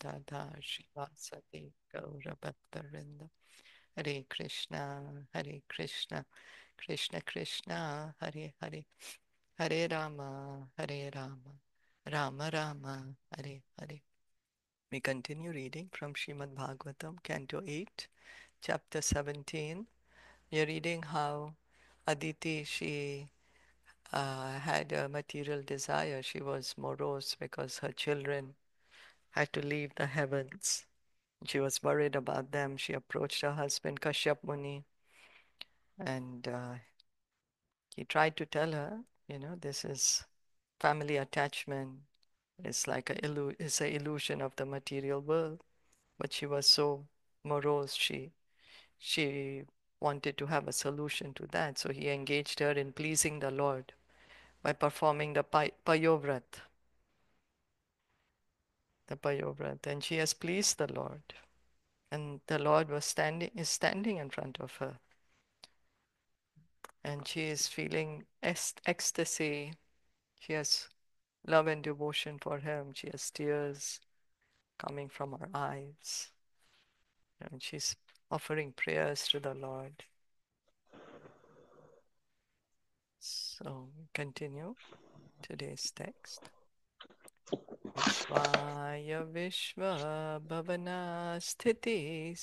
Radha Shivasati Gaura Bhaktarinda. Hare Krishna, Hare Krishna, Krishna Krishna, Hare Hare, Hare Rama, Hare Rama, Rama Rama, Hare Hare. We continue reading from Srimad Bhagavatam, Canto 8, Chapter 17. We are reading how Aditi, she had a material desire. She was morose because her children had to leave the heavens. She was worried about them. She approached her husband, Kashyap Muni, and he tried to tell her, this is family attachment. It's like it's an illusion of the material world. But she was so morose. She wanted to have a solution to that. So he engaged her in pleasing the Lord by performing the Payovrat, and she has pleased the Lord. And the Lord is standing in front of her, and she is feeling ecstasy. She has love and devotion for him. She has tears coming from her eyes, and she's offering prayers to the Lord. So continue today's text. Vishvaya Vishva Bhavana Sthiti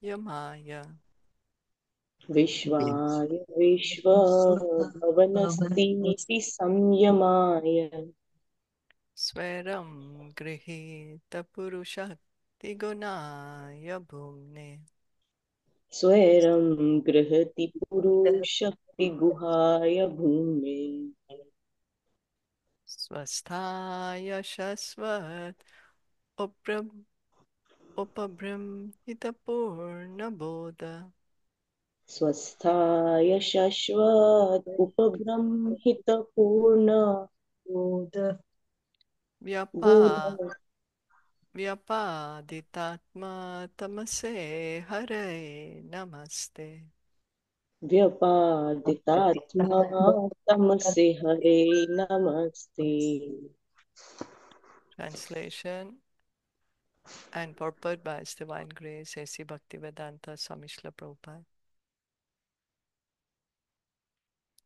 Samyamaya विश्वाय विश्वभवनस्तीति संयमाय Swaram Grihita Purushakti Gunaya Bhumne स्वैरं गृहति पुरुषक्तिगुहाय भूमे Swasthaya Shasvat Upabrimhita Purna Bodha स्वस्थाय शश्वत् उपबृंहितपूर्ण Vyapa बोध Vyapaditatma Tamase Hare Namaste. व्यपादितात्मा तमसे हरे नमस्ते. Translation and purport by His Divine Grace A.C. Bhaktivedanta Swami Srila Prabhupada.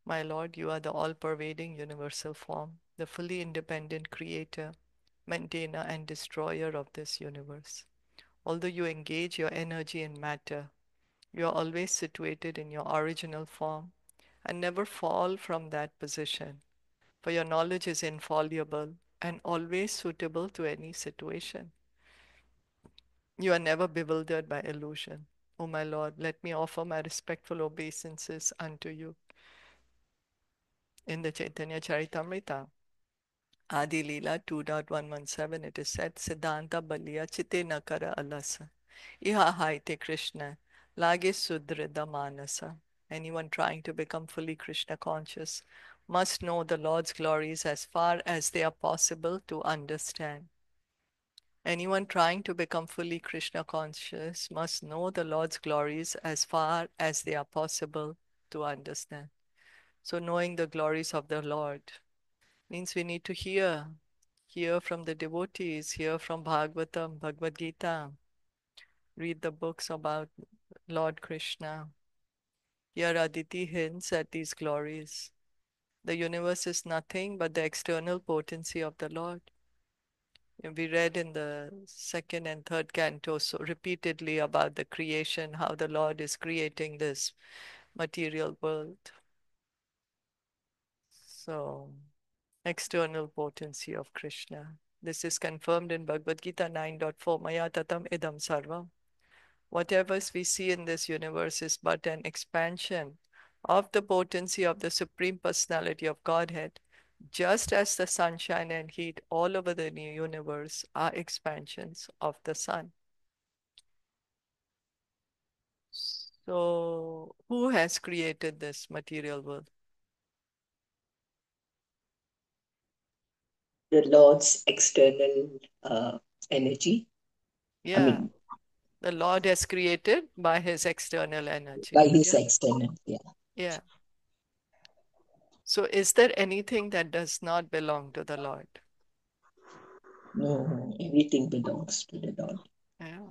My Lord, you are the all-pervading universal form, the fully independent creator, maintainer and destroyer of this universe. Although you engage your energy in matter, you are always situated in your original form and never fall from that position, for your knowledge is infallible and always suitable to any situation. You are never bewildered by illusion. O my Lord, let me offer my respectful obeisances unto you. In the Chaitanya Charitamrita, Adi Leela 2.117, it is said, Siddhanta Baliya Chite Nakara Alasa. Iha Haite Krishna, Lage Sudrida Manasa. Anyone trying to become fully Krishna conscious must know the Lord's glories as far as they are possible to understand. Anyone trying to become fully Krishna conscious must know the Lord's glories as far as they are possible to understand. So knowing the glories of the Lord means we need to hear from the devotees, hear from Bhagavatam, Bhagavad Gita, read the books about Lord Krishna. Here Aditi hints at these glories. The universe is nothing but the external potency of the Lord. We read in the second and third canto so repeatedly about the creation, how the Lord is creating this material world. So, external potency of Krishna. This is confirmed in Bhagavad Gita 9.4. Maya tatam idam sarvam. Whatever we see in this universe is but an expansion of the potency of the Supreme Personality of Godhead, just as the sunshine and heat all over the new universe are expansions of the sun. So, who has created this material world? The Lord's external energy. I Yeah, mean, the Lord has created by his external energy. by His Yeah, external, yeah. yeah. So, is there anything that does not belong to the Lord? No, everything belongs to the Lord. Yeah.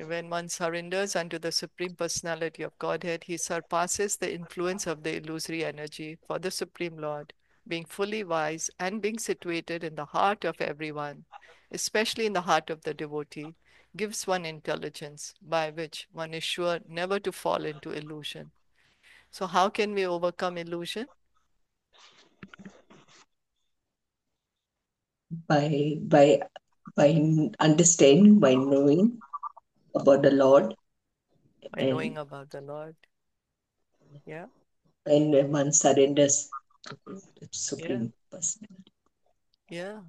When one surrenders unto the Supreme Personality of Godhead, he surpasses the influence of the illusory energy, for the Supreme Lord, being fully wise and being situated in the heart of everyone, especially in the heart of the devotee, gives one intelligence by which one is sure never to fall into illusion. So, how can we overcome illusion? By understanding, by knowing about the Lord, By knowing and about the Lord. Yeah, when one surrenders to the yeah, Supreme Personality. yeah.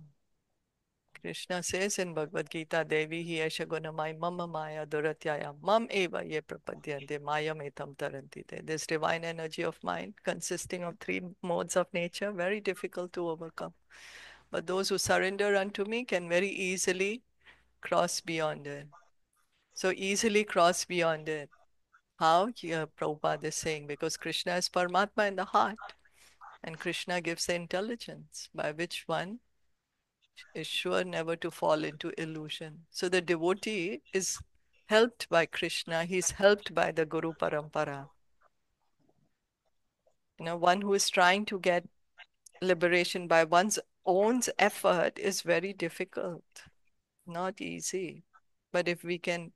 Krishna says in Bhagavad Gita, Devi hi esha gunamai mama maya duratyaya mam eva ye prapadyante mayam etam tarantite. This divine energy of mind consisting of three modes of nature, very difficult to overcome. But those who surrender unto me can very easily cross beyond it. So easily cross beyond it. How? Here Prabhupada is saying, because Krishna is Paramatma in the heart. And Krishna gives the intelligence by which one is sure never to fall into illusion. So the devotee is helped by Krishna, he's helped by the Guru Parampara. One who is trying to get liberation by one's own effort is very difficult, not easy. But if we can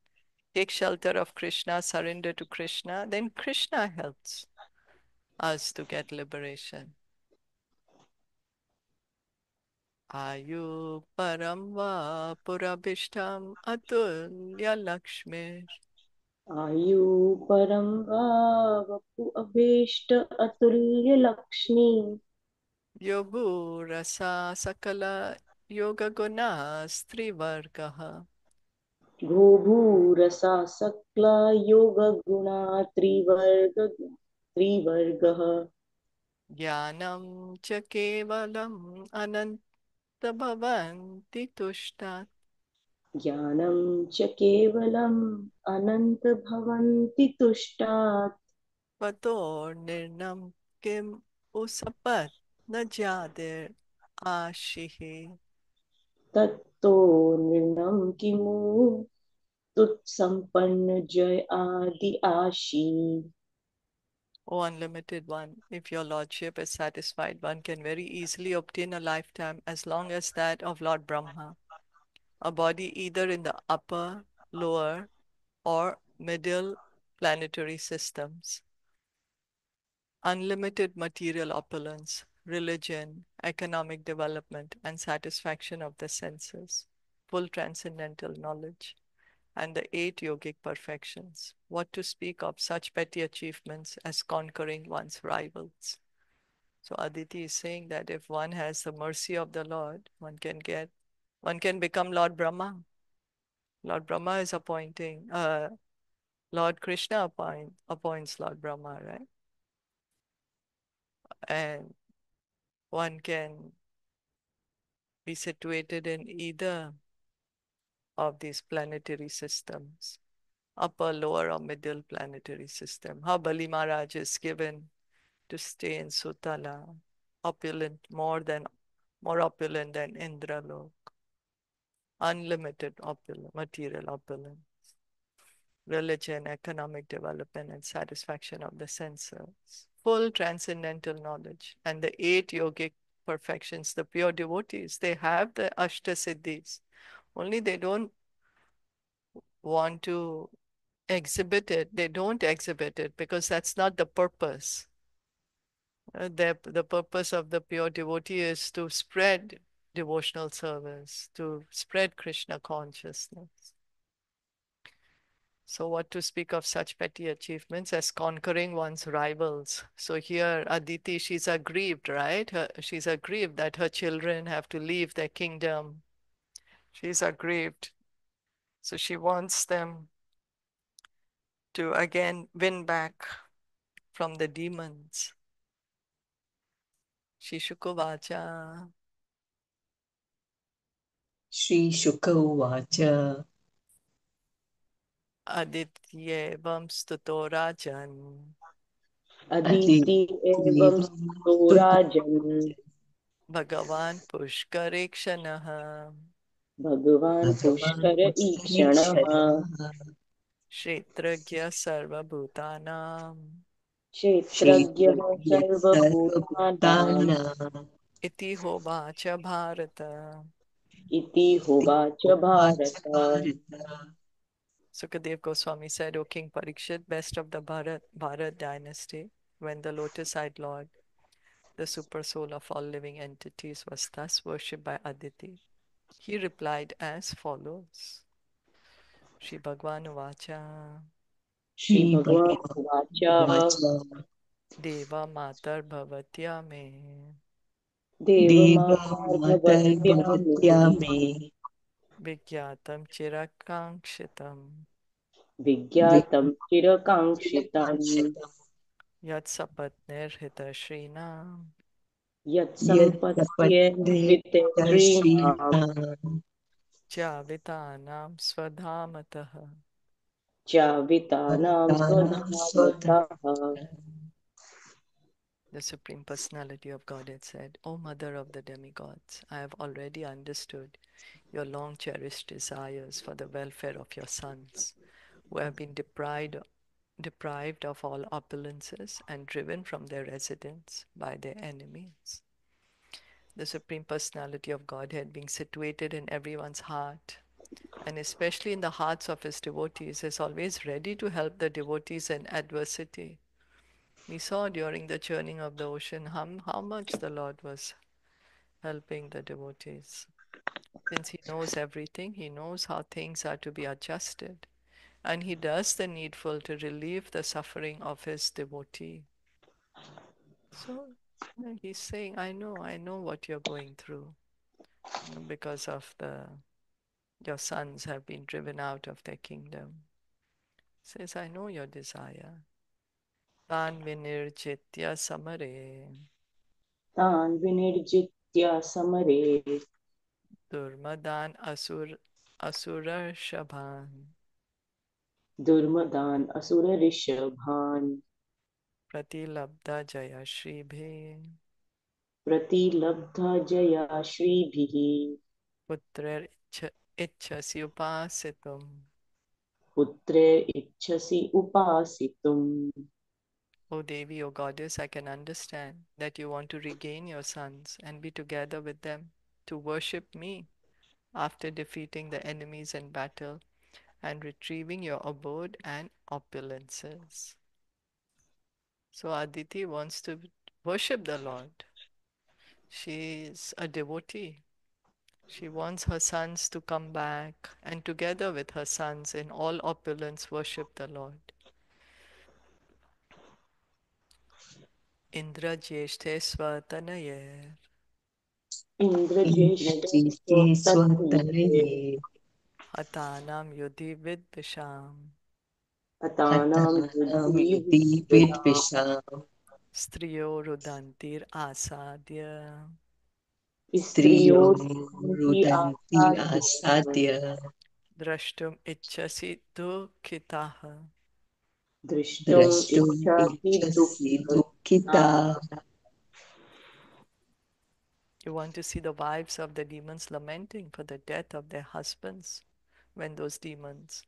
take shelter of Krishna, surrender to Krishna, then Krishna helps us to get liberation. Ayu param va purabhishtam atulya lakshmir आयु परम वपु अभीष्ट अतुल्य Lakshmi yobu rasa sakala yoga gunas trivargaha भूभूरसा सकला योग गुणा त्रिवर्गः jnanam cha kevalam ananta bhavanti tushtat ज्ञानं च केवलम् अनन्त भवन्ति तुष्टात् vato nirnam kim usapat na jadir ashihi. तत्तो निर्णम किमु तुत्सम्पन्न जय आदि आशी. O unlimited one, if your lordship is satisfied, one can very easily obtain a lifetime as long as that of Lord Brahma, a body either in the upper, lower, or middle planetary systems. Unlimited material opulence, religion, economic development, and satisfaction of the senses, full transcendental knowledge, and the 8 yogic perfections. What to speak of such petty achievements as conquering one's rivals? So Aditi is saying that if one has the mercy of the Lord, one can become Lord Brahma. Lord Brahma is appointing, Lord Krishna appoints Lord Brahma, right? And one can be situated in either of these planetary systems, upper, lower, or middle planetary system. How Bali Maharaj is given to stay in Sutala, opulent, more opulent than Indralok, unlimited material opulence, religion, economic development, and satisfaction of the senses, full transcendental knowledge, and the 8 yogic perfections, the pure devotees, they have the Ashtasiddhis. Only they don't want to exhibit it. They don't exhibit it because that's not the purpose. The purpose of the pure devotee is to spread devotional service, to spread Krishna consciousness. So, what to speak of such petty achievements as conquering one's rivals? So, here Aditi, she's aggrieved, right? She's aggrieved that her children have to leave their kingdom. She's aggrieved. So, she wants them to again win back from the demons. Shishukuvacha Sri Shuka Uvacha Adityevam Stuto Rajan Aditi Aditi एवं स्तो राजन् भगवान् पुष्करेक्षणः भगवान् भगवान् पुष्कर ईक्षणः पुष्करेक्षणः क्षेत्रज्ञः सर्वभूतानां क्षेत्रज्ञः क्षेत्रज्ञः सर्वभूतानाम् सर्वभूतानां इति होवाच भारत. इति होवाच उवाच Bharat. Bharat Sukadev Goswami said, O King Parikshit, best of the Bharat dynasty, when the lotus-eyed Lord, the super soul of all living entities, was thus worshipped by Aditi, he replied as follows. Shri Bhagwan Uvacha श्रीभगवान् उवाच श्रीभगवानुवाच Deva Matar Bhavatya Me देवमातार्भवत्या देवमातर्भवत्या मे मे Vigyatam Chirakangshitam विज्ञातं चिरकाङ्क्षितम् विद्याक्षितम् Yat Sapatnir Hitashrinam यत्सम्पद्येन्द्रितेन्द्रिणाम् यत्सपत्नेतश्रीणाम् Chavitanam Swadhamataha. चावितानां भक्तानां स्वधामतः। स्वधर्मः The Supreme Personality of Godhead said, O Mother of the demigods, I have already understood your long cherished desires for the welfare of your sons, who have been deprived of all opulences and driven from their residence by their enemies. The Supreme Personality of Godhead, being situated in everyone's heart, and especially in the hearts of his devotees, is always ready to help the devotees in adversity. We saw during the churning of the ocean how much the Lord was helping the devotees. Since he knows everything, he knows how things are to be adjusted, and he does the needful to relieve the suffering of his devotee. So he's saying, I know what you're going through because of your sons have been driven out of their kingdom. Says, I know your desire. Tan vinirjitya samare तान् विनिर्जित्य समरे durmadan asurashabhan दुर्मदान् असुरऋषभान् pratilabdha jaya shribhe प्रतिलब्धा Jaya श्रीभिः putrer ichhasi upasitum. पुत्रे इच्छसि उपासितुम्। O Devi, O Goddess, I can understand that you want to regain your sons and be together with them to worship me after defeating the enemies in battle and retrieving your abode and opulences. So Aditi wants to worship the Lord. She is a devotee. She wants her sons to come back and together with her sons in all opulence worship the Lord. Indra Jeshte Swatanayer इन्द्रज्येष्ठे इन्द्रजीते स्वतन्त्रे स्वतनये Hatanam Yudhi Vidvisham हतानां हतानां युधि युधिविद्वनां विद्विषाम् Striyo Rudantir Asadya स्त्रियो स्त्रियो रुदन्ति रुदन्ति आसाद्य आसाद्य Drashtum Ichasi Dukhitaha. द्रष्टुम् द्रष्टुम् इच्छाति इच्छसि दुःखिता दुःखिताः। You want to see the wives of the demons lamenting for the death of their husbands when those demons,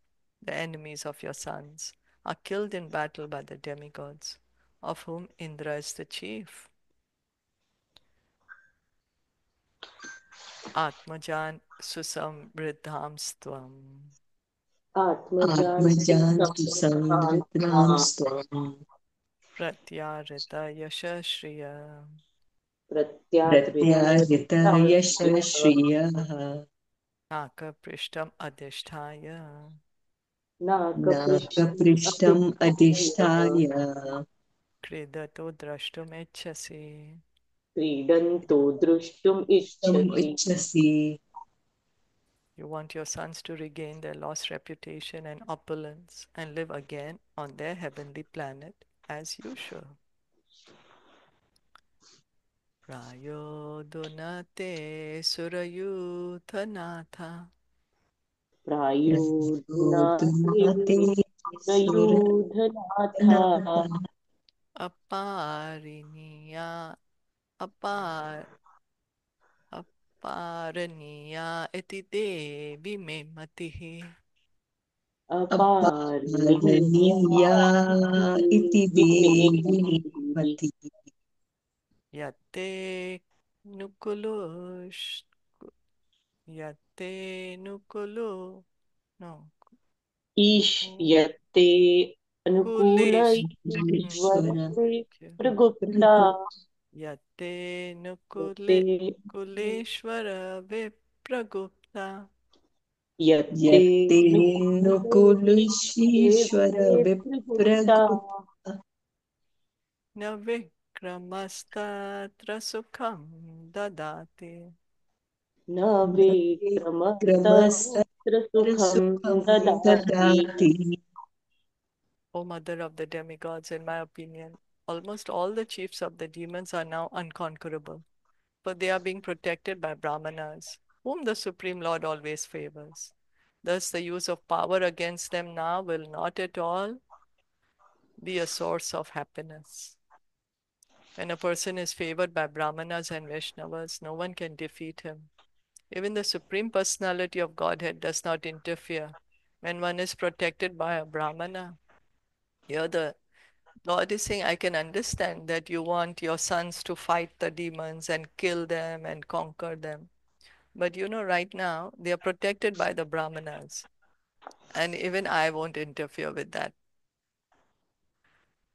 the enemies of your sons, are killed in battle by the demigods, of whom Indra is the chief. Atmajan susamriddham stvam आत्मजान्तु आत्मजान्तु संवृत्नां संवृतान्ताम् स्वम् pratyarita yashashriya. प्रत्याहृत प्रत्यादृतां यशश्रियः Naka prishtam adhisthaya नाकपृष्ठम् नाकपृष्ठम् अधिष्ठाय अधिष्ठाय kridato drashtum echasi. क्रीडन्तो द्रष्टुम् त्वम् इच्छति। इच्छसि You want your sons to regain their lost reputation and opulence and live again on their heavenly planet as usual. Prayodunate surayuthanatha प्रायोदुनाते प्रचोदनाते सुरयूधनाथ apariniya apar Aparaniya iti devi me matihi. अपारणीया इति अपारणीया वेदिमति Yatte nukulush. Yatte nukulu. No. ईष्यते अनुकूल Kulish. ईश्वर ईश्वरते Okay. प्रगुप्ता Yatte ते nukule kuleshvara vipragupta. यत्ते यत्ते नुकुलशीश्वर नुकुलेश्वरे प्रगुप्ता विप्रगुप्ता Na vikramastatra sukham dadati. न न विक्रमस्तत्र विक्रमस्तत्र सुखं सुखं ददाति ददाति O mother of the demigods, in my opinion, almost all the chiefs of the demons are now unconquerable, for they are being protected by Brahmanas, whom the Supreme Lord always favors. Thus, the use of power against them now will not at all be a source of happiness. When a person is favored by Brahmanas and Vaishnavas, no one can defeat him. Even the Supreme Personality of Godhead does not interfere when one is protected by a Brahmana. Here, the Lord is saying, I can understand that you want your sons to fight the demons and kill them and conquer them. But right now, they are protected by the Brahmanas. And even I won't interfere with that.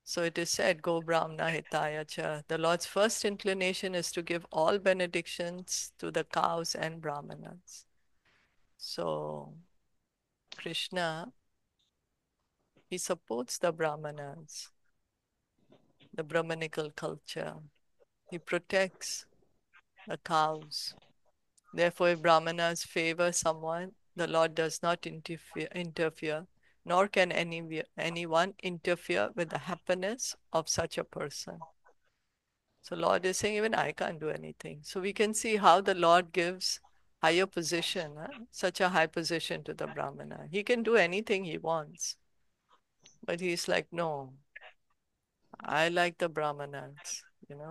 So it is said, Go Brahmana Hitaya Cha. The Lord's first inclination is to give all benedictions to the cows and Brahmanas. So Krishna, he supports the Brahmanas, the Brahmanical culture. He protects the cows. Therefore, if Brahmanas favor someone, the Lord does not interfere, nor can anyone interfere with the happiness of such a person. So Lord is saying, even I can't do anything. So we can see how the Lord gives higher position, such a high position to the Brahmana. He can do anything he wants. But he's like, no, I like the Brahmanas.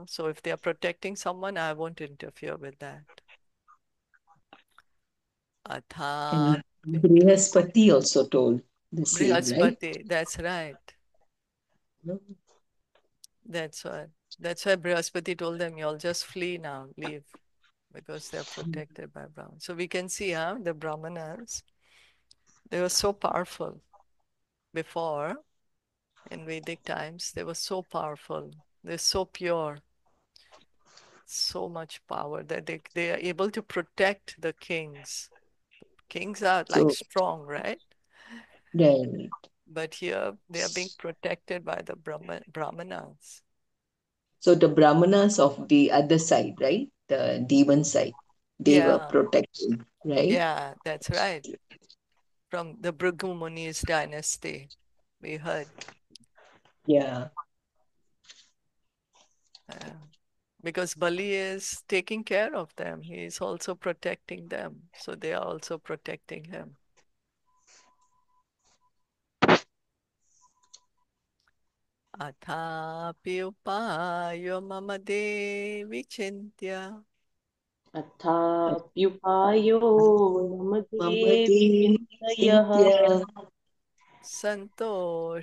So if they are protecting someone, I won't interfere with that. and Athapi. Brihaspati also told the same, right? Brihaspati, that's right. No? That's what. That's why Brihaspati told them, you'll just flee now, leave, because they're protected by Brahman. So we can see how the Brahmanas, they were so powerful before, in Vedic times, they were so powerful. They're so pure, so much power that they are able to protect the kings. Kings are like So, strong, right? right. But here they are being protected by the Brahmanas. So the Brahmanas of the other side, right? The demon side, they were Yeah, protected, right? yeah, that's right. From the Bhrigu Muni's dynasty, we heard. Yeah. Uh, because Bali is taking care of them. He is also protecting them. So they are also protecting him. Athapi upayo mama devi chintya अथाप्युपायो मम मम देवि चिन्तयः चिन्त्य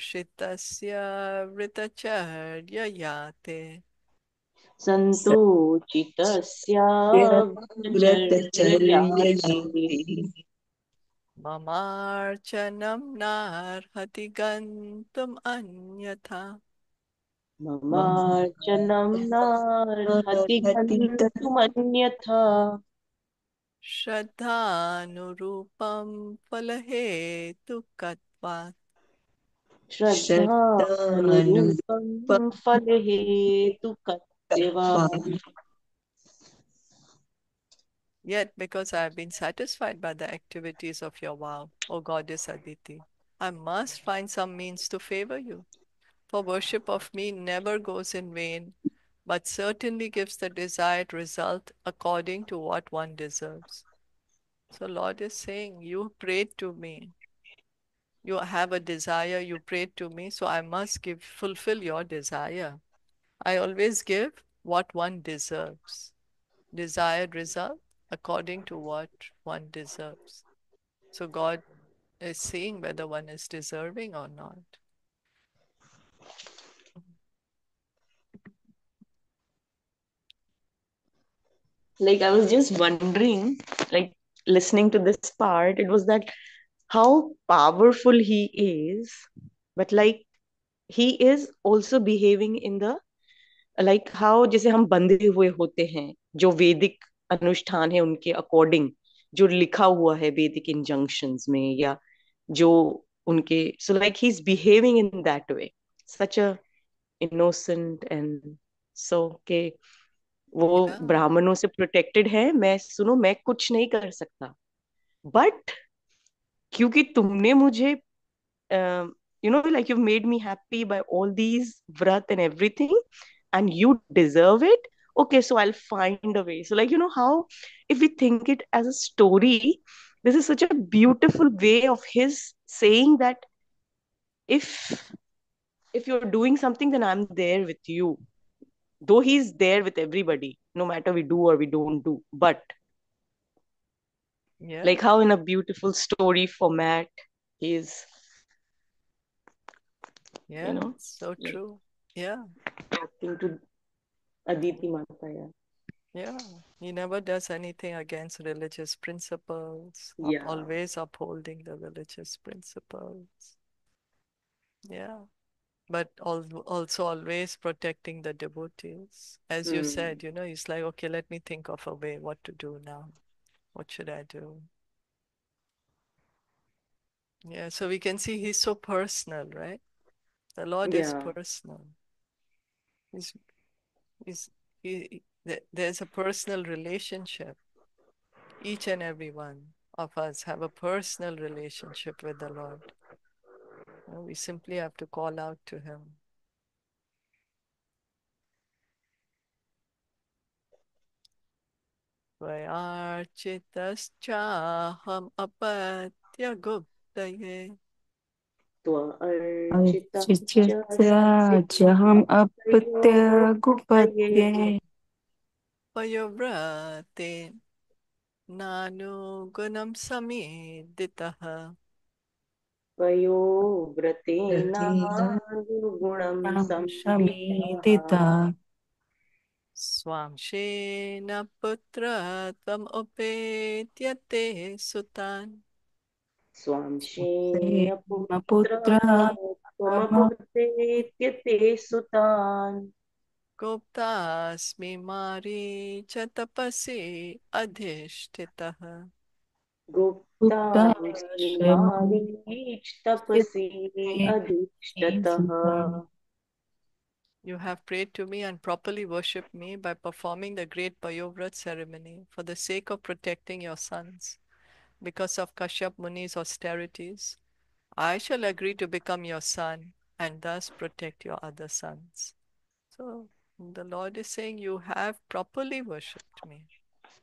santoshitasya vritacharya yate सन्तोषितस्य व्रतचर्ययाति व्रतचर्ययाते mamarchanam narhati gantum anyatha ममार्चनं नार्हति महति गन्तुमन्यथा Shraddhanurupam falahetukatvat. श्रद्धानुरूपं श्रद्धानुरूपं फलहेतुकत्वात् Yet, because I have been satisfied by the activities of your vow, O goddess Aditi, I must find some means to favor you. For worship of me never goes in vain, but certainly gives the desired result according to what one deserves. So Lord is saying, you prayed to me. You have a desire, you prayed to me, so I must fulfill your desire. I always give what one deserves. Desired result according to what one deserves. So God is seeing whether one is deserving or not. Like, I was just wondering, like, listening to this part, it was that how powerful he is, but like he is also behaving in the, like how जैसे हम बंधे हुए होते हैं जो वैदिक अनुष्ठान है उनके अकॉर्डिंग, जो लिखा हुआ है वैदिक इंजंक्शंस में, या जो उनके, so like he is behaving in that way, such a innocent and so के वो Yeah, ब्राह्मणों से प्रोटेक्टेड है। मैं सुनो, मैं कुछ नहीं कर सकता, बट क्योंकि तुमने मुझे like you've made me happy by all these vrat and everything, and you deserve it. Okay, so I'll find a way. So, like, how, if we think it as a story, this is such a beautiful way of his saying that if you're doing something, then I'm there with you. Though he's there with everybody, no matter we do or we don't do. But yeah, like how in a beautiful story format, he's, yeah. So like true. Yeah, talking to Aditi Mata. Yeah. yeah. He never does anything against religious principles, Yeah. always upholding the religious principles. Yeah. But also always protecting the devotees. As you Hmm. said, he's like, okay, let me think of a way what to do now. What should I do? Yeah, so we can see he's so personal, right? The Lord is Yeah. personal. He's, he's, there's a personal relationship. Each and every one of us have a personal relationship with the Lord. We simply have to call out to him. Tvayarchitaschaham apatyaguptaye अर्चिच्यहम् अपत्य payavrate nanugunam sameditaha वयोव्रतेनानुगुणं संविदः शमीदिता swamshena putra tvam upetyate sutan स्वांशेन पुत्र पुत्र त्वमपुत्रेत्यते सुतान् goptasmi mari cha tapasi adhishtitaha गुप्तास्मि Marich तपसि अधिष्ठतः। You have prayed to me and properly worshipped me by performing the great Payovrat ceremony for the sake of protecting your sons. Because of Kashyap Muni's austerities, I shall agree to become your son and thus protect your other sons. So the Lord is saying, you have properly worshipped me.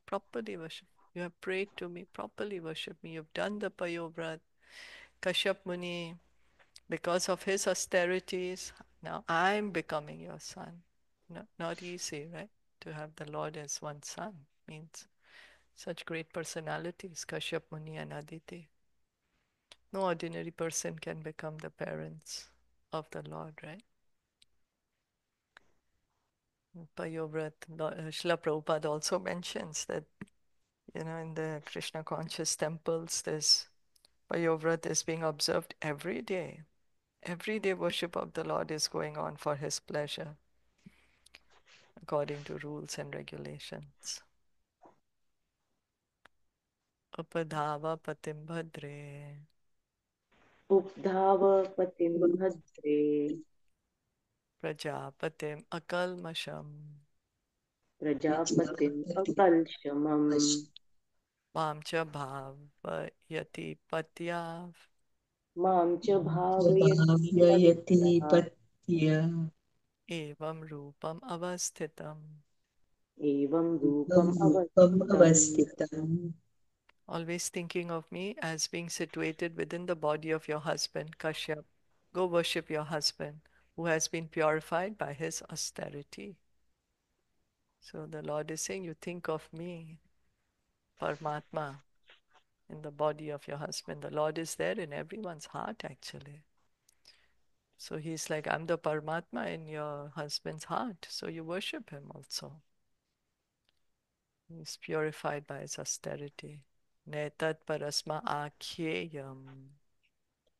Properly worshipped. You have prayed to me, properly worshipped me. You've done the Payovrat. Kashyap Muni, because of his austerities, now I'm becoming your son. No, not easy, right? To have the Lord as one son means such great personalities, Kashyap Muni and Aditi. No ordinary person can become the parents of the Lord, right? Payovrat, Srila Prabhupada also mentions that, in the Krishna conscious temples, this Payovrat is being observed every day. Every day worship of the Lord is going on for his pleasure, according to rules and regulations. Upadhava patim bhadre उपधाव पतिं भद्रे prajapatim akalmasham प्रजापतिम् अकल्शमम् mam cha bhavayati patyav मां च भावयति भाव्ययति पत्या पत्य evam rupam avasthitam. एवं रूपम् रूपम् अवस्थितम्। अवस्थितम्। Always thinking of me as being situated within the body of your husband, Kashyap. Go worship your husband, who has been purified by his austerity. So the Lord is saying, you think of me Paramatma in the body of your husband. The Lord is there in everyone's heart, actually. So he's like, I'm the Paramatma in your husband's heart. So you worship him also. He's purified by his austerity. Netat parasma akhyeyam.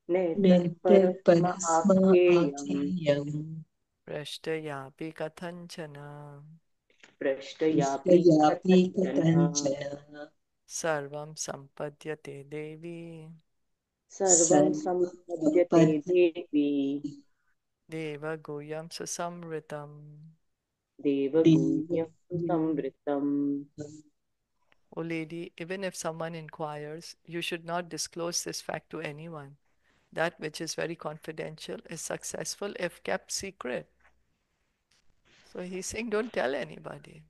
नेतः Nete परस्म parasma आख्येयम् akiyam. Prashtayapi kathanchana. पृष्टयापि Ishtayapi कथञ्चन katanchana. Sarvam sampadyate devi. सर्वं सम्पद्यते Sarvapad. Devi Deva Goyam Susamritam. देवगुह्यं संवृतम्. O lady, even if someone inquires, you should not disclose this fact to anyone. That which is very confidential is successful if kept secret. So he's saying, don't tell anybody.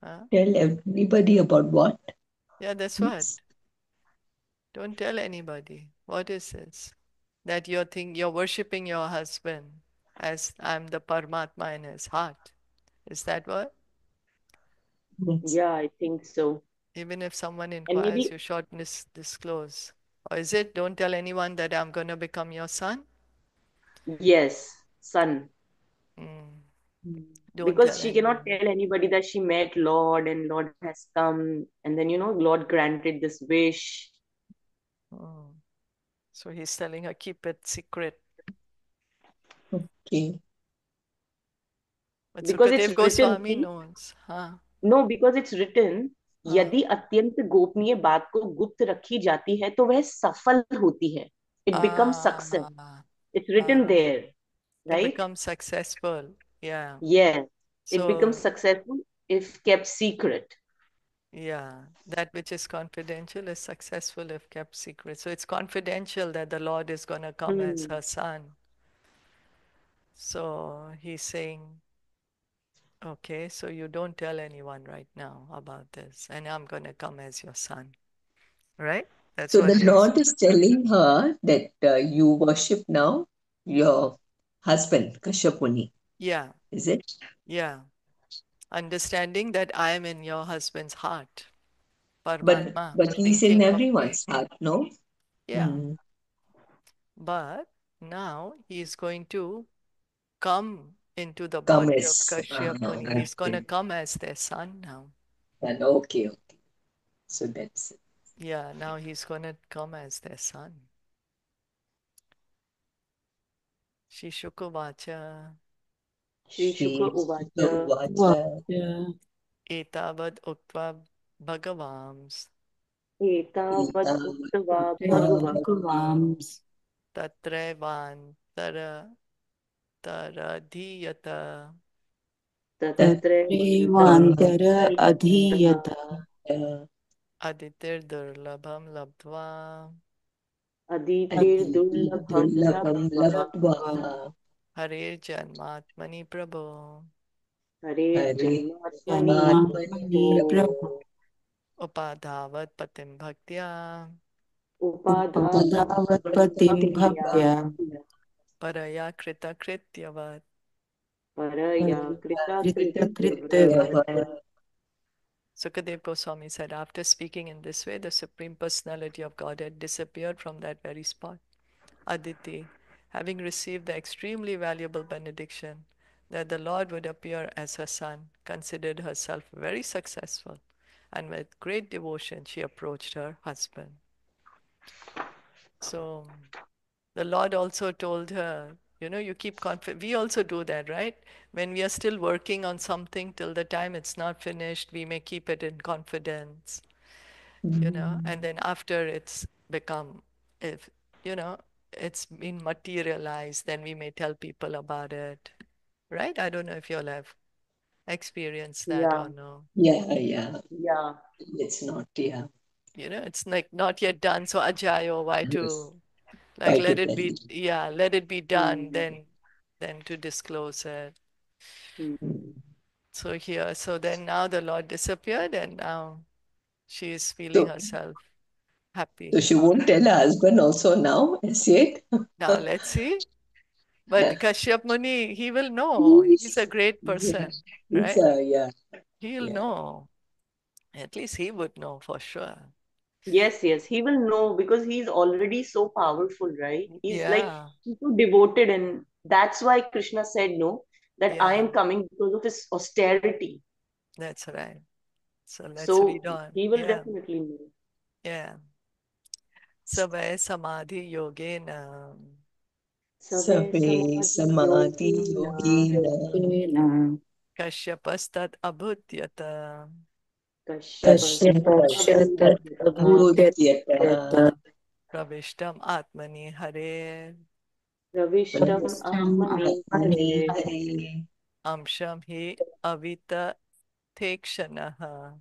Huh? Tell everybody about what? Yeah, that's what. Don't tell anybody. What is this? That you're worshipping your husband as I'm the Paramatma in his heart. Is that what? Yes. Yeah, I think so. Even if someone And inquires, maybe you should disclose. Or is it, don't tell anyone that I'm going to become your son? yes, son. Mm, Mm. don't Because tell she cannot anyone. tell anybody that she met Lord and Lord has come, and then Lord granted this wish. Mm. So he's telling her, keep it secret. Okay. But Because Sukadev it's written, Goswami see, knows. Huh? no, because it's written, Huh? यदि अत्यंत गोपनीय बात को गुप्त रखी जाती है तो वह सफल होती है. It becomes success. Ah, It's written ah, there, it right? becomes successful. Yeah. Yes, it becomes So, successful if kept secret. yeah, that which is confidential is successful if kept secret. So it's confidential that the Lord is going to come as Hmm. her son. So he's saying, okay, so you don't tell anyone right now about this, and I'm going to come as your son. Right? That's So the what he's. Lord is telling her that you worship now your husband, Kashyap Muni. Yeah, Is it? yeah. Understanding that I am in your husband's heart, But Paramatma, but he's in thinking complete. everyone's heart, no? Yeah. Mm. But now he is going to come into the Come body of as Kashyap Muni. He's going to okay. come as their son now. And okay, okay. So that's it. Yeah, now he's going to come as their son. Shishukuvacha Shri Shukra Shri Uvacha Uvacha etavad uktva bhagavams एतावद् उक्त्वा भगवान् Bhagavams tatrevantara taradhiyata तत्रैवान्तरधीयत तत्रैवान्तर अधीयत aditir durlabham labdva अदितिर्दुर्लभं Dullabham लब्ध्वा Labdva harer janmatmani prabho Hare हरेर्जन्मात्मनि जन्मात्मनि प्रभो प्रभु upadhavat patim bhaktya उपपदावत्पतिं उपाधावत्पत्या भव्य paraya krita krityavat. परया कृताकृत्यव्रत. कृतकृत्यवत् Sukadev Goswami said, after speaking in this way, the Supreme Personality of Godhead disappeared from that very spot. Aditi, having received the extremely valuable benediction that the Lord would appear as her son, considered herself very successful, and with great devotion she approached her husband. So the Lord also told her, you keep confident. We also do that, right? When we are still working on something till the time it's not finished, we may keep it in confidence, and then after it's become, if, you know, it's been materialized, then we may tell people about it, right? I don't know if you'll have experienced that Yeah, or no. Yeah, yeah. yeah. It's not, yeah. It's like not yet done, so ajayo, why Yes. to, like, Why to let it tell be, you? yeah, let it be done, Hmm. then to disclose it. Hmm. So then now the Lord disappeared, and now she is feeling So, herself so happy. she won't tell her husband also now, as yet. Now let's see. But Kashyap Muni, he will know. He's a Yes. great Yeah. person, It's right? yeah, He'll yeah. know. At least he would know for sure. Yes, yes, he will know because he's already so powerful, right? He's like Yeah, he's so devoted, and that's why Krishna said no, that I yeah, am coming because of his austerity. that's right. So let's So read on. he will Yeah, definitely know. yeah. Sabay samadhi yogena Sabe Sabe samadhi samadhi yogena Yogen kashyapastat abhutyata Kashyapascha Kashyap Kashyapascha तत् abhutyata अभूत्यत Abhutyata pravishtam atmani hare Pravishtam प्रविष्टम् Atmani Atmani आत्मनि Hare Hare amsham hi avita tekshanaha.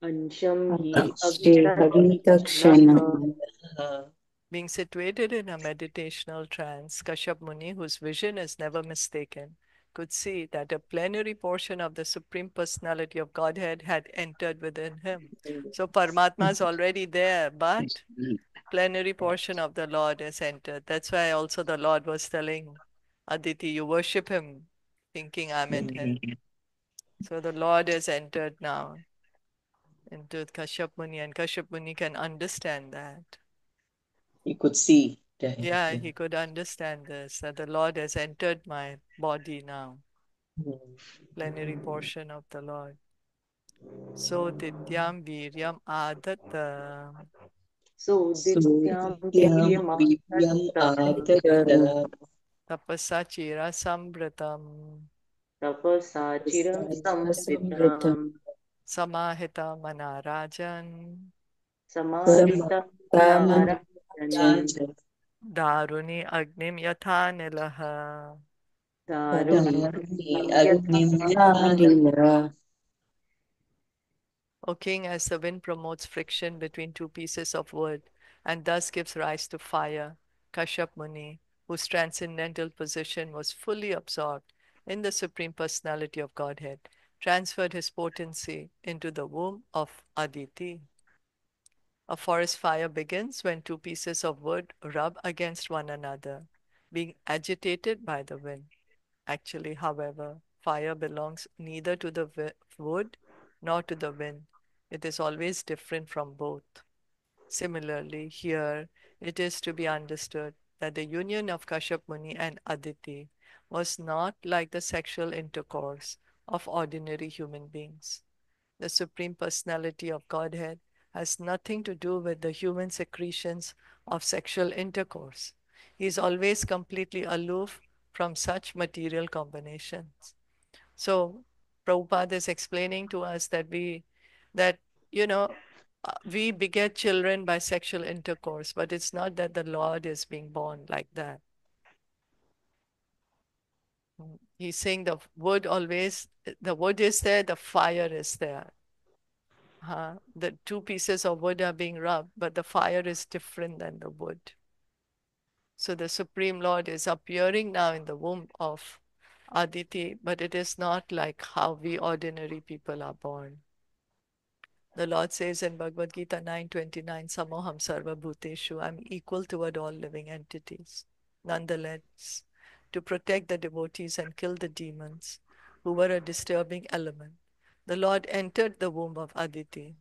Ansham hi Avita श्रीहरितक्षणः Kshanaha. Being situated in a meditational trance, Kashyap Muni, whose vision is never mistaken, could see that a plenary portion of the Supreme Personality of Godhead had entered within him. So Paramatma is already there, but plenary portion of the Lord has entered. That's why also the Lord was telling Aditi, you worship him, thinking I'm in him. So the Lord has entered now into Kashyap Muni, and Kashyap Muni can understand that. You could see that. Yeah, he could understand this, that the Lord has entered my body now, plenary portion of the Lord. So Dityam Viryam Adatta So Dityam Nityam Viryam Vidyam Adatta Adatta Tapasa Chira Sambratam Tapasachiram समृद्धम् Samhritam Samahita Manarajan Samahita Narayan समतामनराज Daruni Agnim Yatha Nilaha. Daruni Dharani Agnim Yatha तामलीला O king, as the wind promotes friction between two pieces of wood and thus gives rise to fire, Kashyap Muni, whose transcendental position was fully absorbed in the Supreme Personality of Godhead, transferred his potency into the womb of Aditi. A forest fire begins when two pieces of wood rub against one another, being agitated by the wind. Actually, however, fire belongs neither to the wood nor to the wind. It is always different from both. Similarly, here it is to be understood that the union of Kashyap Muni and Aditi was not like the sexual intercourse of ordinary human beings. The Supreme Personality of Godhead has nothing to do with the human secretions of sexual intercourse. He is always completely aloof from such material combinations. So Prabhupada is explaining to us that, you know, we beget children by sexual intercourse, but it's not that the Lord is being born like that. He's saying the wood is there, the fire is there. The two pieces of wood are being rubbed, but the fire is different than the wood. So the Supreme Lord is appearing now in the womb of Aditi, but it is not like how we ordinary people are born. The Lord says in Bhagavad Gita 9:29, Samoham Sarva Bhuteshu, I'm equal toward all living entities. Nonetheless, to protect the devotees and kill the demons who were a disturbing element, the Lord entered the womb of Aditi.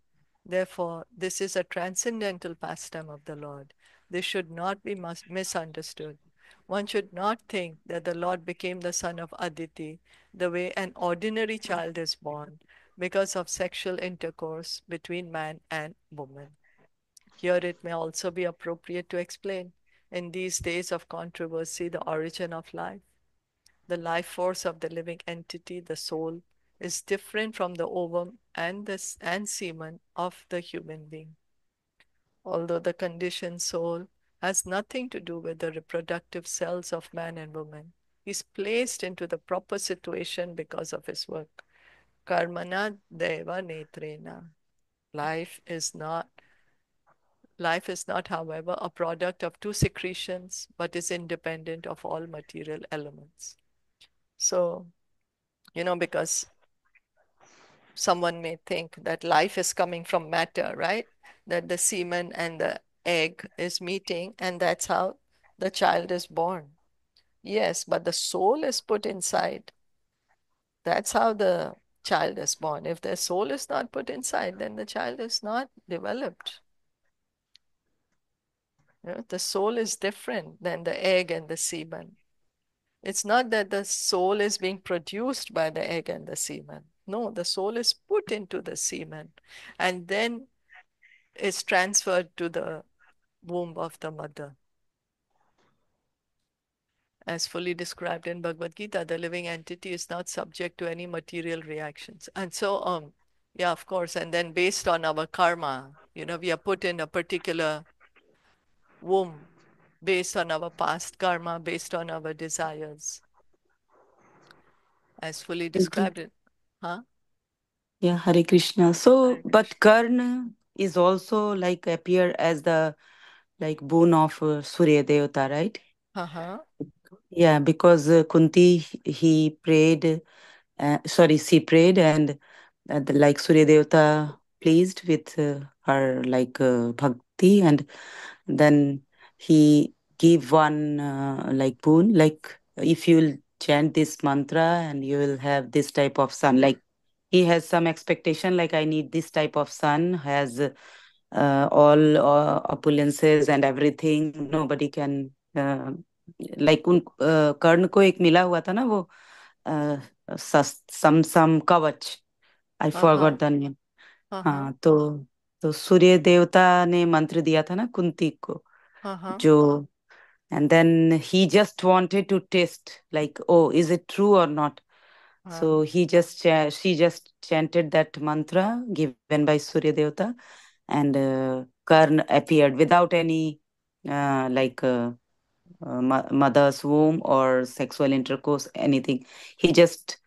Therefore, this is a transcendental pastime of the Lord. This should not be misunderstood. One should not think that the Lord became the son of Aditi the way an ordinary child is born because of sexual intercourse between man and woman. Here it may also be appropriate to explain, in these days of controversy, the origin of life. The life force of the living entity, the soul, is different from the ovum and semen of the human being. Although the conditioned soul has nothing to do with the reproductive cells of man and woman, he's placed into the proper situation because of his work. Karmana deva netrena. Life is not Life is not, however, a product of two secretions, but is independent of all material elements. So, because someone may think that life is coming from matter, right? That the semen and the egg is meeting, and that's how the child is born. Yes, but the soul is put inside. That's how the child is born. If their soul is not put inside, then the child is not developed. The soul is different than the egg and the semen. It's not that the soul is being produced by the egg and the semen. No, the soul is put into the semen and then is transferred to the womb of the mother. As fully described in Bhagavad Gita, the living entity is not subject to any material reactions. And so, yeah, of course. And then based on our karma, we are put in a particular womb based on our past karma, based on our desires, as fully Okay. described in, huh? Yeah, Hare Krishna. So, Hare but Krishna. Karna is also like appear as the like boon of Surya Devata, right? Uh-huh. Yeah, because Kunti he prayed, sorry, she prayed, and like Surya Devata pleased with her like bhakti, and then he give one like boon, like if you will chant this mantra and you will have this type of son. Like he has some expectation, like I need this type of son, has all opulences and everything. Nobody can like उन कर्ण को एक मिला हुआ था ना वो सम कवच आई Uh-huh. Forgot the name Uh-huh. हाँ तो सूर्य देवता ने मंत्र दिया था ना कुंती को Uh-huh. जो and then he just wanted to test like oh is it true or not Uh, so she just chanted that mantra given by Surya Devata and Karn appeared without any like mother's womb or sexual intercourse, anything. He just,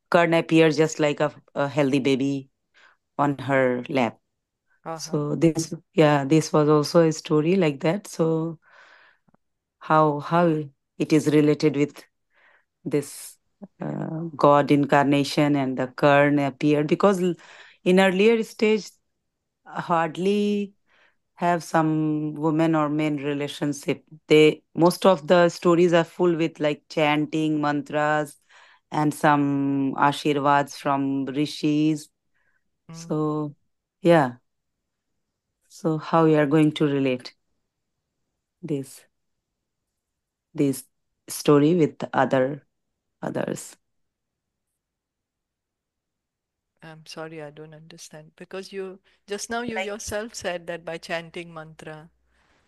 Karn appeared just like a healthy baby on her lap. uh-huh. So this was also a story like that. So how it is related with this God incarnation and the Karn appeared because in earlier stage hardly have some women or men relationship. They most of the stories are full with like chanting mantras and some ashirwads from rishis. Mm. So yeah. So how we are going to relate this this story with others? I'm sorry, I don't understand. Because just now you yourself said that by chanting mantra,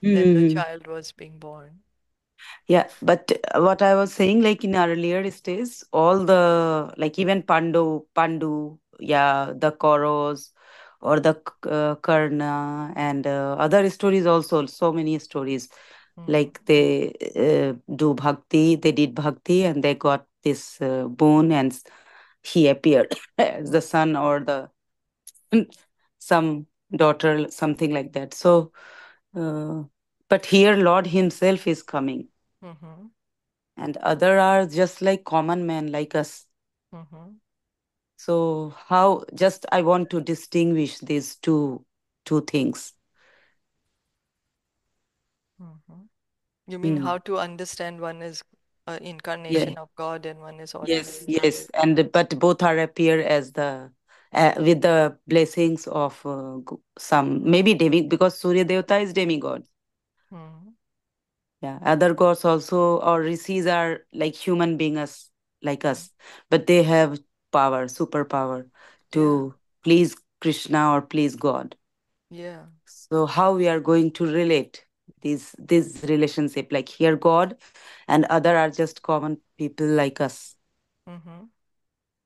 then the Mhm. child was being born. Yeah, but what I was saying, like in earlier stage, all the like even Pandu, yeah, the Koros or the Karna and other stories also, so many stories. Mm. Like they do bhakti, they did bhakti and they got this boon and he appeared as the son or the some daughter, something like that. So, uh, but here Lord Himself is coming Mm-hmm. and other are just like common men like us. Mm-hmm. So how just I want to distinguish these two things. Mm-hmm. You mean Hmm. how to understand one is Yeah. incarnation of God and one is Yes, ordinary yes, human? and but both are appear as the with the blessings of some maybe demi because Surya Devata is demigod. Mm. Yeah, other gods also or rishis are like human beings like Mm. us, but they have power, superpower Yeah, to please Krishna or please God. yeah. So how we are going to relate this relationship? Like here, God and other are just common people like us. Mm-hmm.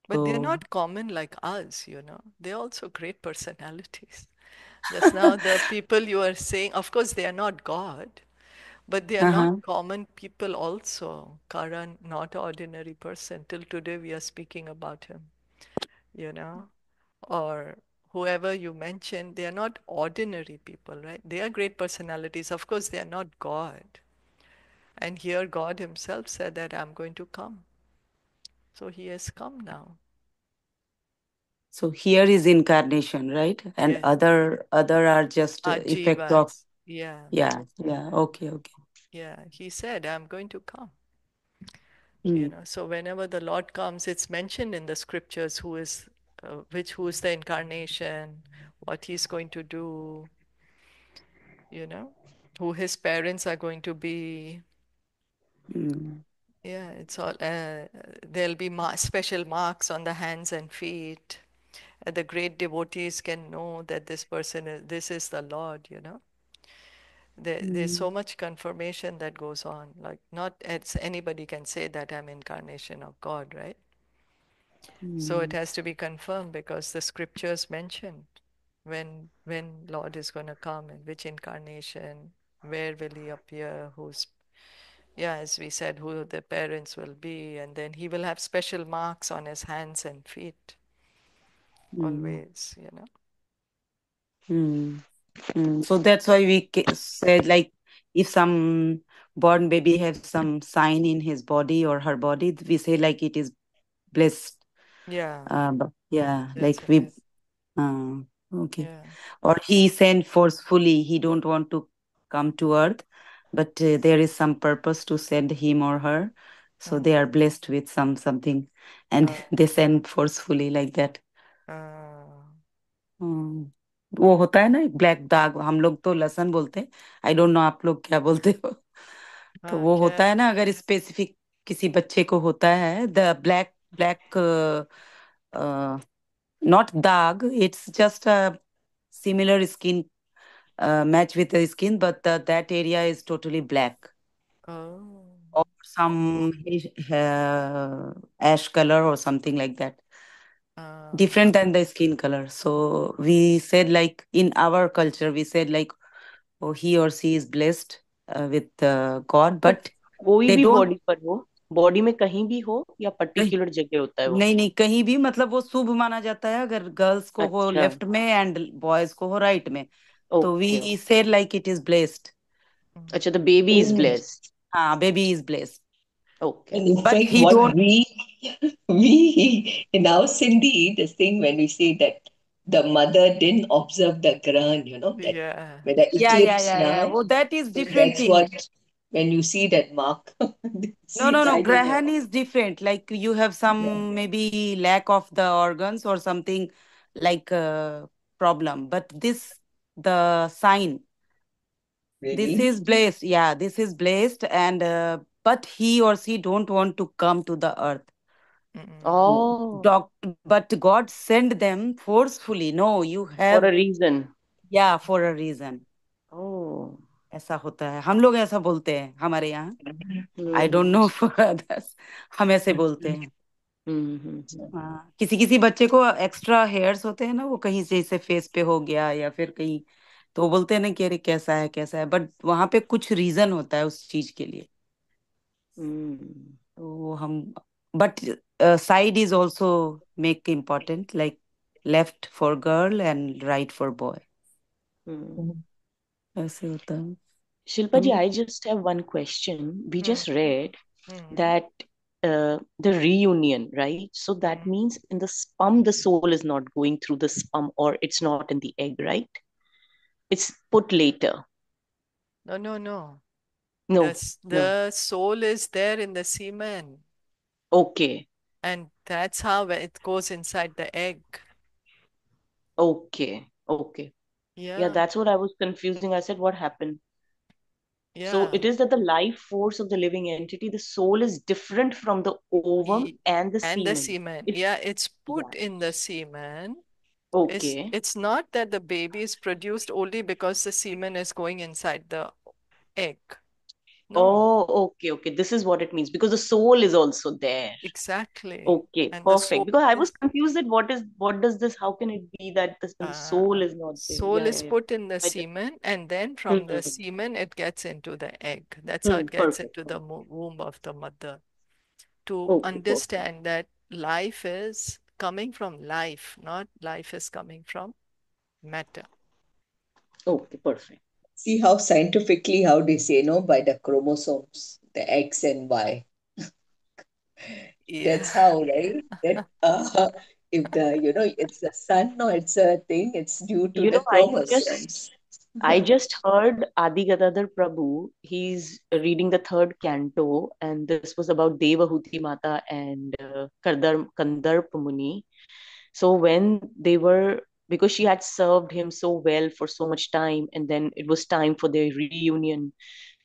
But they're So not common like us. They're also great personalities. Just now, the people you are saying, of course, they are not God, but they are not uh-huh. common people also. Karan, not an ordinary person. Till today, we are speaking about him, you know, or whoever you mentioned, they are not ordinary people, right? They are great personalities. Of course, they are not God. And here, God Himself said that I'm going to come. So He has come now. So here is incarnation, right? And Yeah. other are just effect of Ajivas. Yeah. yeah. Okay, okay. Yeah. He said, I'm going to come. Mm. So whenever the Lord comes, it's mentioned in the scriptures who is who's the incarnation, what he's going to do, you know, who his parents are going to be. Mm. Yeah, it's all, there'll be special marks on the hands and feet. The great devotees can know that this is the Lord, you know. There's so Mm. much confirmation that goes on. Like, not as anybody can say that I'm incarnation of God, right? So it Mm. has to be confirmed because the scriptures mention when Lord is going to come and which incarnation, where will he appear, yeah, as we said, who the parents will be, and then he will have special marks on his hands and feet, Mm. always, you know. Mm. Mm. So that's why we said, like, if some born baby have some sign in his body or her body, we say like it is blessed. Yeah, Yeah, that's like we right. uh, okay. Yeah. Or he sent forcefully. He don't want to come to earth, but there is some purpose to send him or her. So they Mm. are blessed with something, and Uh, they send forcefully like that. uh, हम्म, वो होता है ना एक black दाग, हम लोग तो लहसुन बोलते हैं। आई डोंट नो आप लोग क्या बोलते हो। तो वो क्या होता है है? ना, अगर स्पेसिफिक किसी बच्चे को होता है द ब्लैक ब्लैक नॉट दाग, it's just a similar skin match with the skin, but that area is totally black Oh. or some ash color or something like that, Uh, different than the skin color. So we said like in our culture, we said like, oh, he or she is blessed with God, तो but कोई they भी don't. Body पर हो, body में कहीं भी हो या नहीं पर्टिकुलर जगह होता है वो? नहीं नहीं, कहीं भी, मतलब वो शुभ माना जाता है अगर गर्ल्स को हो अच्छा, लेफ्ट में एंड बॉयज को हो राइट में। तो okay we said like it is blessed. mm, अच्छा, the baby is Oh. Blessed. हाँ, baby is blessed, okay And in but fact, he what don't. we in our Sindhi, this thing when we say that the mother didn't observe the Grahan, that yeah. when the eclipse Yeah. now, Well, that is so different that's thing. what when you see that mark. No, See, no, no. I don't Grahan know. is different. Like you have Yeah, some maybe lack of the organs or something like problem. But this, the sign, this really. is blessed. Yeah, this is blessed. And but he or she don't want to come to the earth. Mm, Oh. Doc, but God sent them forcefully. No, you for a have, reason. yeah, for a reason. Oh. ऐसा होता है, हम लोग ऐसा बोलते हैं हमारे यहाँ। I don't hmm know for others, हम ऐसे बोलते हैं। हम्म। हाँ, किसी किसी बच्चे को एक्स्ट्रा हेयर्स होते हैं ना, वो कहीं से जैसे फेस पे हो गया या फिर कहीं, तो वो बोलते हैं ना कि अरे कैसा है कैसा है, बट वहां पे कुछ रीजन होता है उस चीज के लिए। हम्म तो हम, but side is also make important, like left for girl and right for boy, hmm. ऐसे होता है। Shilpa ji, हम I just have one question. We mm, just read mm, that the reunion, right? So that mm. means in the sperm, the soul is not going through the sperm, or it's not in the egg, right? It's put later. No, no, no. No, no. The soul is there in the semen, Okay, and that's how it goes inside the egg. okay. Yeah, Yeah, that's what I was confusing. I said, what happened? So yeah. it is that the life force of the living entity, the soul is different from the ovum E- and the and the semen. semen. It's Yeah, it's put yeah. in the semen. Okay. It's not that the baby is produced only because the semen is going inside the egg. No, Oh, okay. This is what it means because the soul is also there. exactly. Okay, And the perfect. soul Because I was is confused that what does this, how can it be that the uh, soul is not there? soul is Yeah. put in the I just semen, and then from the hmm, semen it gets into the egg. That's how it gets perfect. into the womb of the mother. To Okay, perfect. understand that life is coming from life, not life is coming from matter. Okay, perfect. See how scientifically how they say no by the chromosomes, the X and Y. Yeah. That's how, right? That if it's the sun or it's a thing, it's due to You the know, chromosomes. I just heard Adi Gadadhar Prabhu. He's reading the third canto, and this was about Devahuti Mata and Kandarpa Muni. So when they were, because she had served him so well for so much time, and then it was time for their reunion.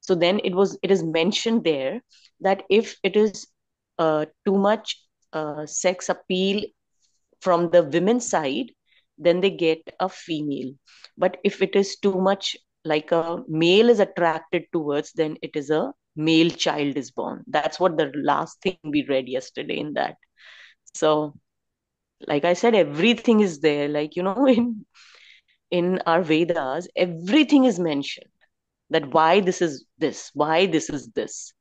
So then it is mentioned there that if it is too much sex appeal from the women's side, then they get a female. But if it is too much, like a male is attracted towards, then it is a male child is born. That's what the last thing we read yesterday in that. So like I said, everything is there, like, in our Vedas, everything is mentioned, that why this is this, why this is this.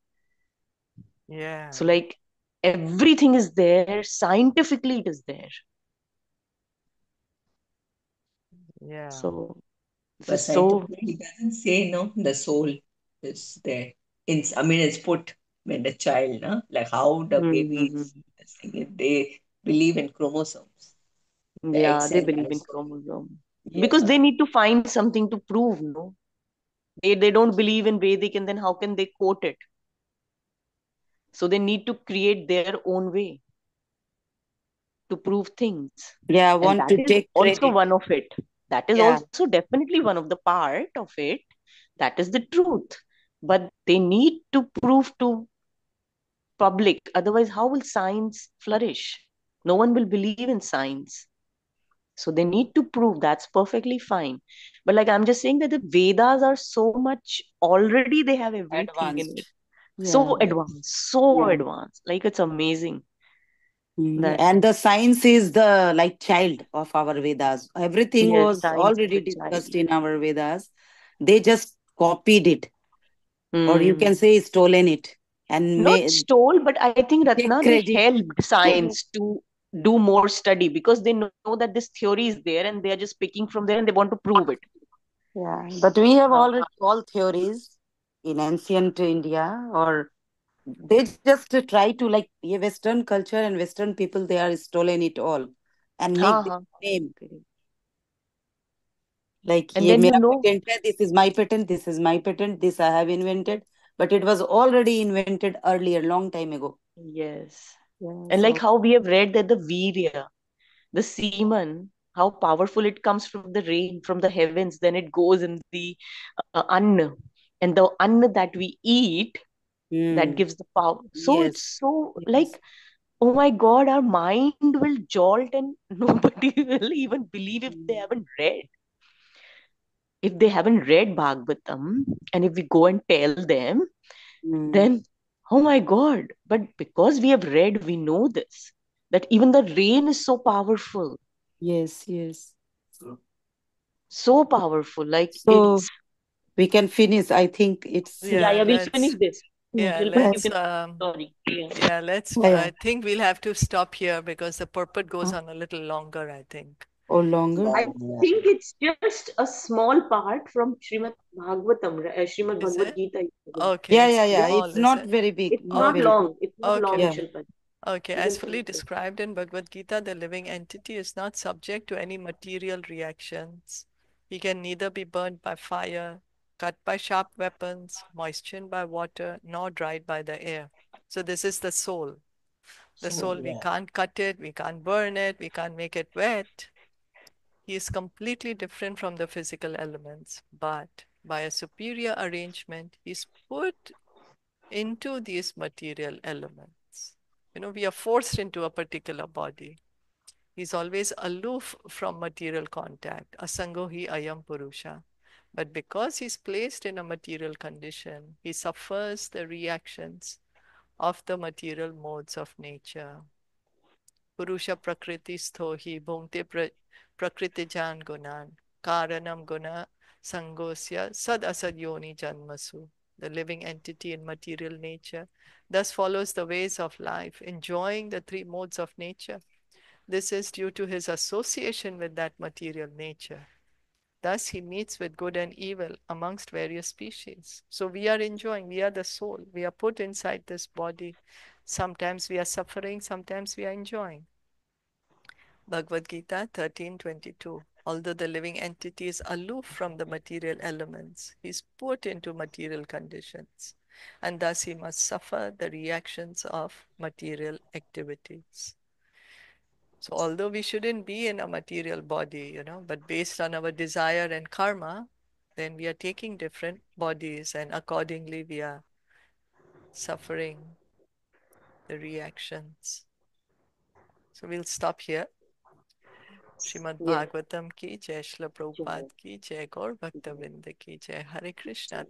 Yeah. So like everything is there, scientifically it is there. Yeah. So this But is so, scientifically, it doesn't say, no, the soul is there. I mean, it's put when the child, no? Like how the baby Mhm. is, they believe in chromosomes, the Yeah, X they and believe Y. in chromosome because Yeah. they need to find something to prove, no? They don't believe in Vedic, and then how can they quote it? So they need to create their own way to prove things. Yeah, I And want that to is take also credit. one of it. That is Yeah. also definitely one of the part of it. That is the truth. But they need to prove to public. Otherwise, how will science flourish? No one will believe in science. So they need to prove, that's perfectly fine. But like I'm just saying that the Vedas are so much, already they have everything in it. Advanced. So Yeah. advanced, so Yeah. advanced. Like it's amazing Yeah. that, And the science is the like child of our Vedas. Everything yes, was science is already the child. discussed in our Vedas. They just copied it, or you Hmm. can say stolen it, and Not made stole, but I think, take Ratna, they credit. helped Yeah. science to do more study because they know that this theory is there and they are just picking from there and they want to prove it. Yeah. But we have Uh, already all theories in ancient India, or they just try to like ये Western culture and Western people, they are stolen it all and हाँ make their हाँ name. correct. Like And ये then मेरा patent है, this is my patent, this is my patent, this I have invented, but it was already invented earlier, long time ago. yes, Yeah. and like So how we have read that the virya, the semen, how powerful it comes from the rain, from the heavens, then it goes in the anna, and the anna that we eat, that mm, gives the power. So it's yes, so yes, like, oh my God, our mind will jolt and nobody will even believe if they mm, haven't read. If they haven't read Bhagavatam, and if we go and tell them, mm, then, oh my God. But because we have read, we know this, that even the rain is so powerful, yes, yes. so powerful. Like So it's, we can finish. I think it's yeah, Yeah, yeah, we'll finish let's this. yeah, Shilpa, you let's can, sorry. Yeah. yeah, let's yeah, yeah. I think we'll have to stop here because the purport goes Uh, on a little longer, I think. or longer. I Yeah, yeah. think it's just a small part from Srimad Bhagavatam, Srimad Is Bhagavad it? Gita. Okay, Yeah, it's yeah, yeah. small, It's is not it? very big, It's not not very Okay. big. long. It's not Okay. long, Yeah. Shilpa. Okay, You as can fully finish it. described in Bhagavad Gita, the living entity is not subject to any material reactions. He can neither be burnt by fire, cut by sharp weapons, moistened by water, nor dried by the air. So this is the soul. The So, soul, we yeah. can't cut it, we can't burn it, we can't make it wet. He is completely different from the physical elements, but by a superior arrangement, he's put into these material elements. We are forced into a particular body. He's always aloof from material contact, asangohi ayam purusha. But because he's placed in a material condition, he suffers the reactions of the material modes of nature. Purusha prakriti sthohi bhungte prakriti jan gunan karanam guna sangosya sad asad yoni janmasu. The living entity in material nature thus follows the ways of life, enjoying the three modes of nature. This is due to his association with that material nature. Thus, he meets with good and evil amongst various species. So, we are enjoying, we are the soul, we are put inside this body. Sometimes we are suffering, sometimes we are enjoying. Bhagavad Gita 13:22. Although the living entity is aloof from the material elements, he is put into material conditions, and thus he must suffer the reactions of material activities. So although we shouldn't be in a material body, but based on our desire and karma, then we are taking different bodies and accordingly we are suffering the reactions. So we'll stop here. Srimad Yes. Bhagavatam ki jai, Srila Prabhupada ki jai, Gaur Bhakta Vrinda ki jai. Hare Krishna.